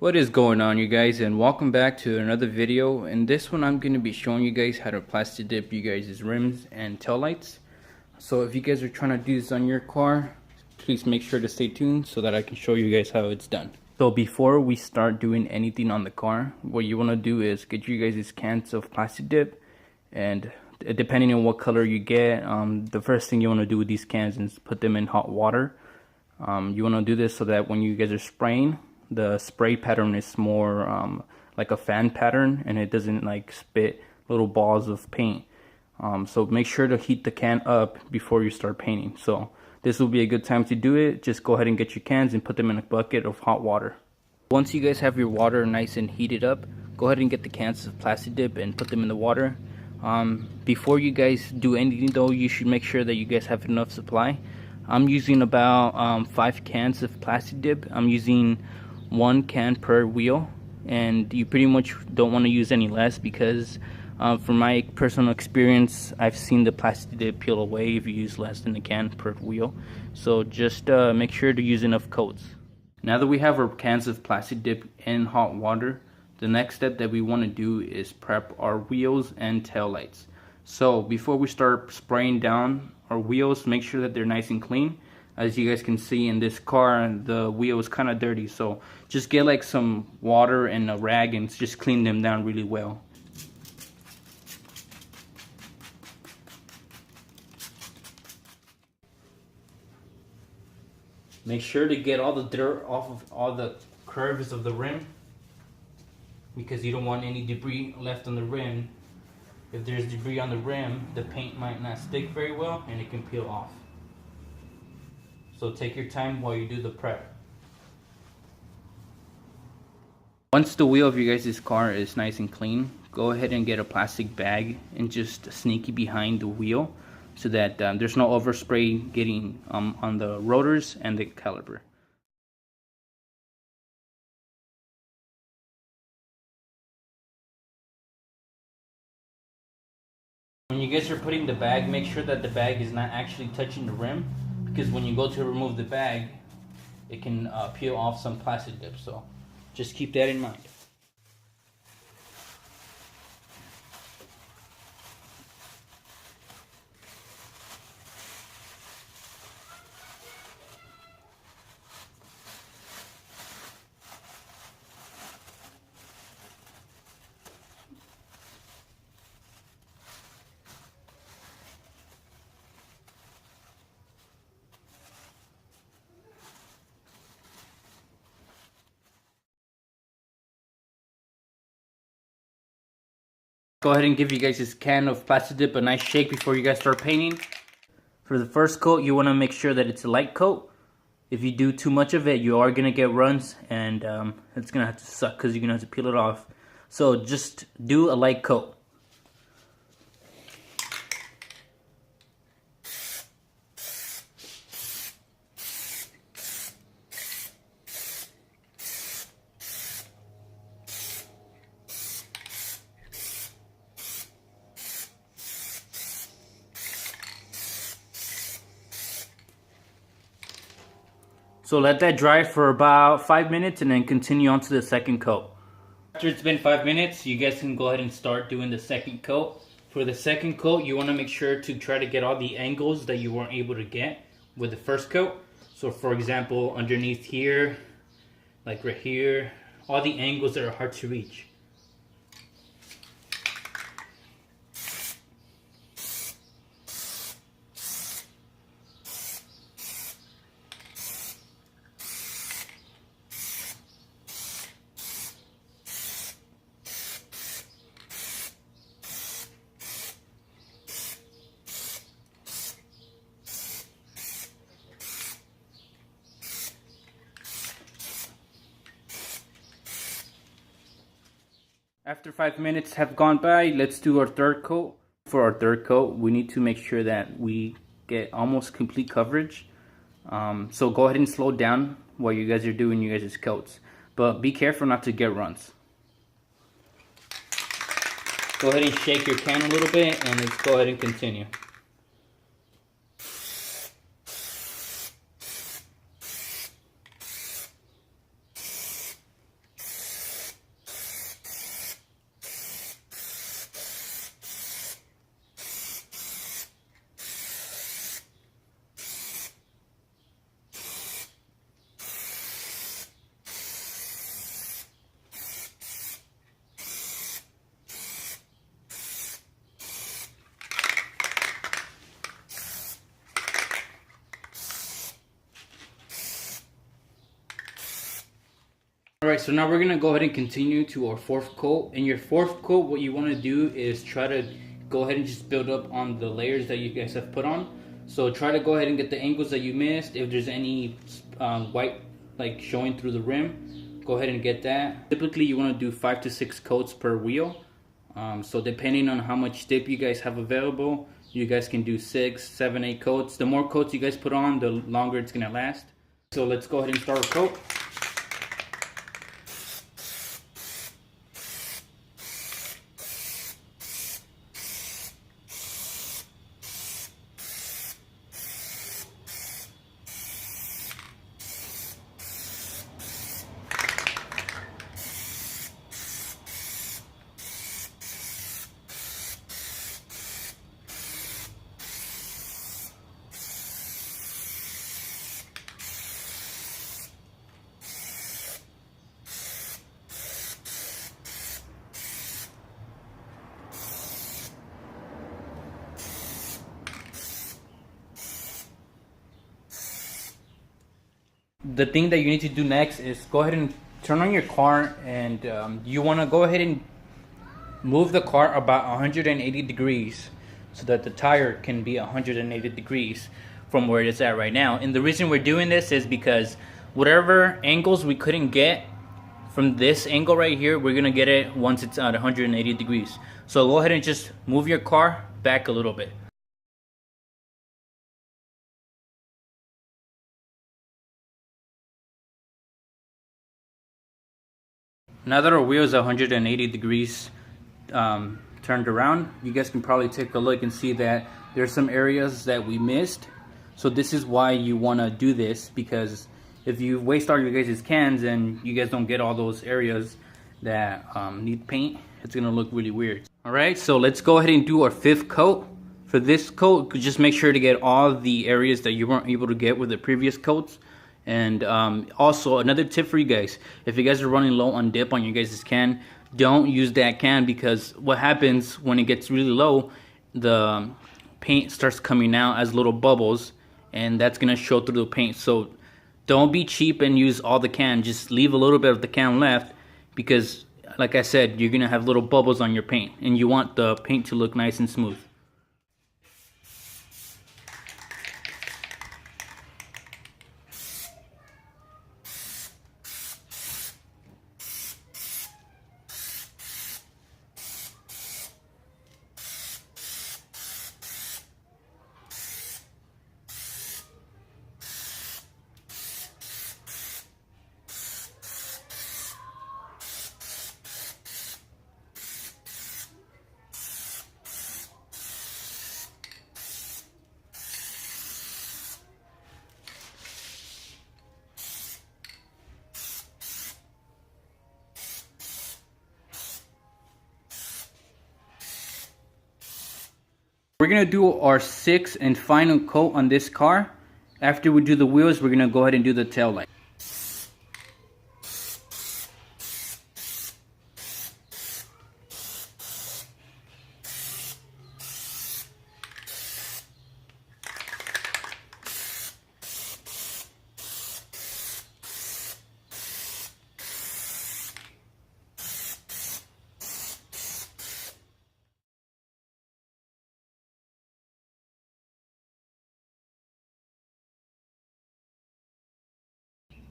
What is going on, you guys, and welcome back to another video. In this one I'm going to be showing you guys how to plasti dip you guys' rims and taillights. So if you guys are trying to do this on your car, please make sure to stay tuned so that I can show you guys how it's done. So before we start doing anything on the car, what you want to do is get you guys' cans of plasti dip, and depending on what color you get, the first thing you want to do with these cans is put them in hot water. You want to do this so that when you guys are spraying, the spray pattern is more like a fan pattern, and it doesn't like spit little balls of paint. So make sure to heat the can up before you start painting. So this will be a good time to do it. Just go ahead and get your cans and put them in a bucket of hot water. Once you guys have your water nice and heated up, go ahead and get the cans of plasti dip and put them in the water. Before you guys do anything though, you should make sure that you guys have enough supply. I'm using about 5 cans of plasti dip. I'm using 1 can per wheel, and you pretty much don't want to use any less because from my personal experience, I've seen the plasti dip peel away if you use less than a can per wheel. So just make sure to use enough coats. Now that we have our cans of plasti dip in hot water, the next step that we want to do is prep our wheels and tail lights. So before we start spraying down our wheels, make sure that they're nice and clean. As you guys can see in this car, the wheel is kind of dirty, so just get like some water and a rag and just clean them down really well. Make sure to get all the dirt off of all the curves of the rim, because you don't want any debris left on the rim. If there's debris on the rim, the paint might not stick very well and it can peel off. So take your time while you do the prep. Once the wheel of your guys' car is nice and clean, go ahead and get a plastic bag and just sneak it behind the wheel so that there's no overspray getting on the rotors and the caliper. When you guys are putting the bag, make sure that the bag is not actually touching the rim, because when you go to remove the bag, it can peel off some plasti dip, so just keep that in mind. Go ahead and give you guys this can of plasti dip a nice shake before you guys start painting. For the first coat, you want to make sure that it's a light coat. If you do too much of it, you are going to get runs, and it's going to have to suck because you're going to have to peel it off. So just do a light coat. So let that dry for about 5 minutes and then continue on to the second coat. After it's been 5 minutes, you guys can go ahead and start doing the second coat. For the second coat, you want to make sure to try to get all the angles that you weren't able to get with the first coat. So for example, underneath here, like right here, all the angles that are hard to reach. After 5 minutes have gone by, let's do our third coat. For our third coat, we need to make sure that we get almost complete coverage. So go ahead and slow down while you guys are doing you guys' coats. But be careful not to get runs. Go ahead and shake your can a little bit and let's go ahead and continue. Alright, so now we're going to go ahead and continue to our fourth coat. In your fourth coat, what you want to do is try to go ahead and just build up on the layers that you guys have put on. So try to go ahead and get the angles that you missed. If there's any white like showing through the rim, go ahead and get that. Typically you want to do 5 to 6 coats per wheel. So depending on how much dip you guys have available, you guys can do 6, 7, 8 coats. The more coats you guys put on, the longer it's going to last. So let's go ahead and start a coat. The thing that you need to do next is go ahead and turn on your car, and you want to go ahead and move the car about 180 degrees so that the tire can be 180 degrees from where it's at right now. And the reason we're doing this is because whatever angles we couldn't get from this angle right here, we're gonna get it once it's at 180 degrees. So go ahead and just move your car back a little bit. Now that our wheel is 180 degrees turned around, you guys can probably take a look and see that there's some areas that we missed. So this is why you want to do this, because if you waste all your guys' cans and you guys don't get all those areas that need paint, it's going to look really weird. Alright, so let's go ahead and do our 5th coat. For this coat, just make sure to get all the areas that you weren't able to get with the previous coats. And also another tip for you guys, if you guys are running low on dip on your guys' can, don't use that can, because what happens when it gets really low, the paint starts coming out as little bubbles, and that's gonna show through the paint. So don't be cheap and use all the can, just leave a little bit of the can left, because like I said, you're gonna have little bubbles on your paint, and you want the paint to look nice and smooth. We're going to do our 6th and final coat on this car. After we do the wheels, we're going to go ahead and do the tail light.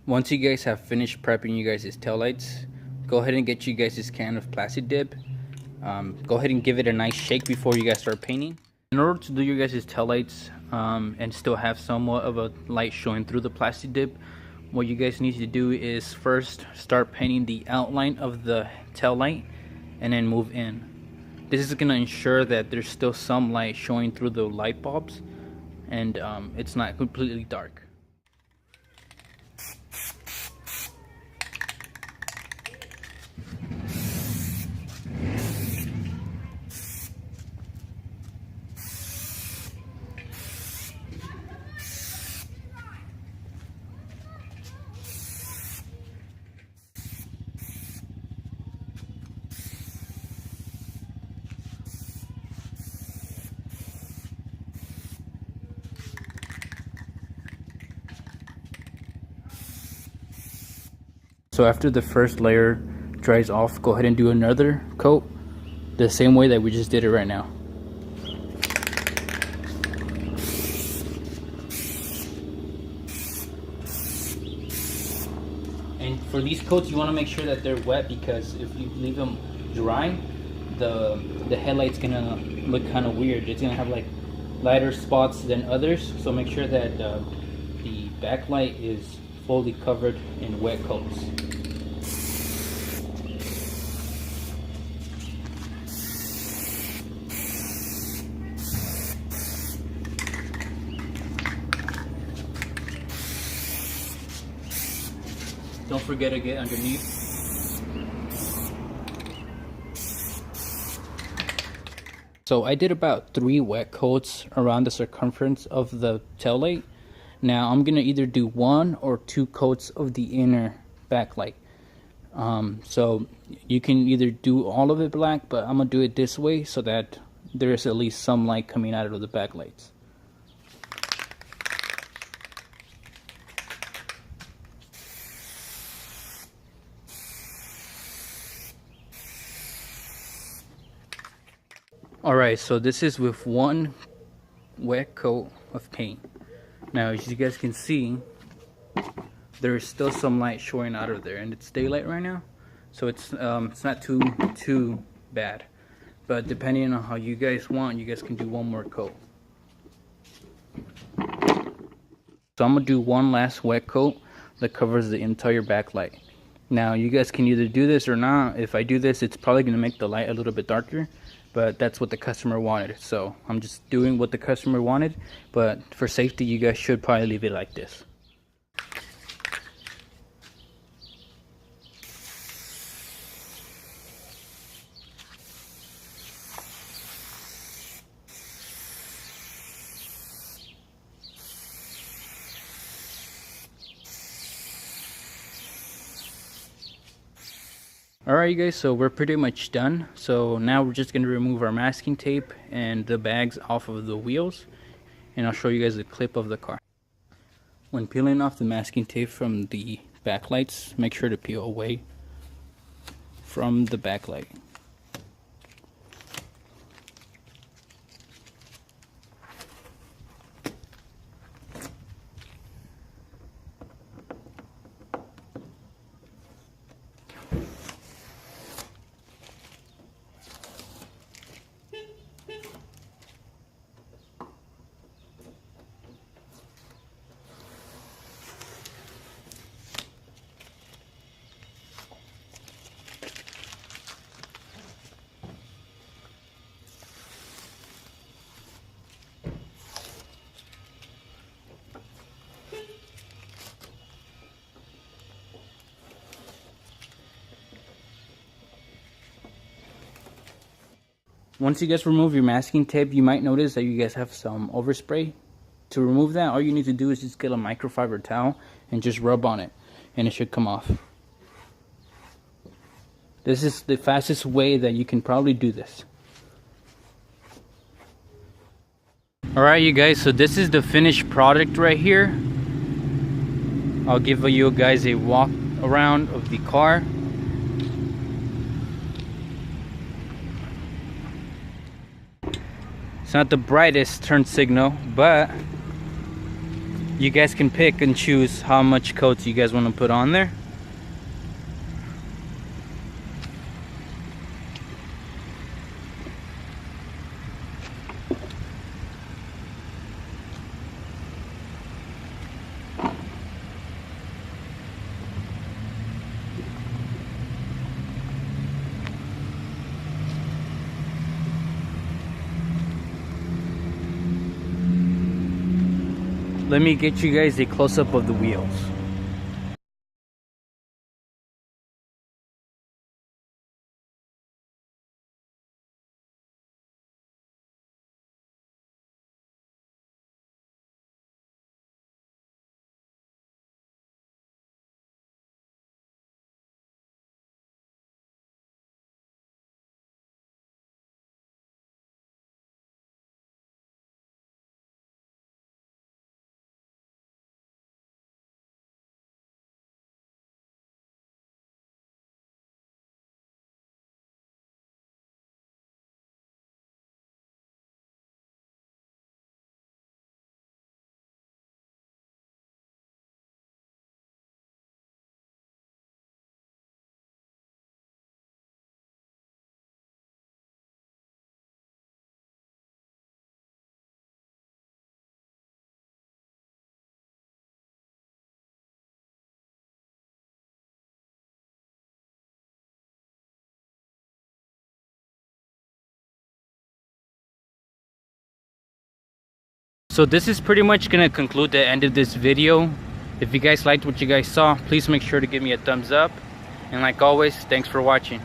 Once you guys have finished prepping you guys' taillights, go ahead and get you guys' can of plasti dip. Go ahead and give it a nice shake before you guys start painting. In order to do your guys' taillights and still have somewhat of a light showing through the plasti dip, what you guys need to do is first start painting the outline of the taillight and then move in. This is going to ensure that there's still some light showing through the light bulbs, and it's not completely dark. So after the first layer dries off, go ahead and do another coat the same way that we just did it right now. And for these coats, you want to make sure that they're wet, because if you leave them dry, the headlight's gonna look kind of weird. It's gonna have like lighter spots than others. So make sure that the backlight is fully covered in wet coats. Don't forget to get underneath. So I did about 3 wet coats around the circumference of the taillight. Now I'm gonna either do 1 or 2 coats of the inner backlight. So you can either do all of it black, but I'm gonna do it this way so that there is at least some light coming out of the backlights. Alright, so this is with 1 wet coat of paint. Now as you guys can see, there is still some light showing out of there, and it's daylight right now, so it's not too bad. But depending on how you guys want, you guys can do 1 more coat. So I'm gonna do 1 last wet coat that covers the entire backlight. Now you guys can either do this or not. If I do this, it's probably gonna make the light a little bit darker, but that's what the customer wanted. So I'm just doing what the customer wanted, but for safety, you guys should probably leave it like this. Alright you guys, so we're pretty much done. So now we're just going to remove our masking tape and the bags off of the wheels, and I'll show you guys a clip of the car. When peeling off the masking tape from the backlights, make sure to peel away from the backlight. Once you guys remove your masking tape, you might notice that you guys have some overspray. To remove that, all you need to do is just get a microfiber towel and just rub on it, and it should come off. This is the fastest way that you can probably do this. Alright you guys, so this is the finished product right here. I'll give you guys a walk around of the car. It's not the brightest turn signal, but you guys can pick and choose how much coats you guys want to put on there. Let me get you guys a close-up of the wheels. So this is pretty much gonna conclude the end of this video. If you guys liked what you guys saw, please make sure to give me a thumbs up, and like always, thanks for watching.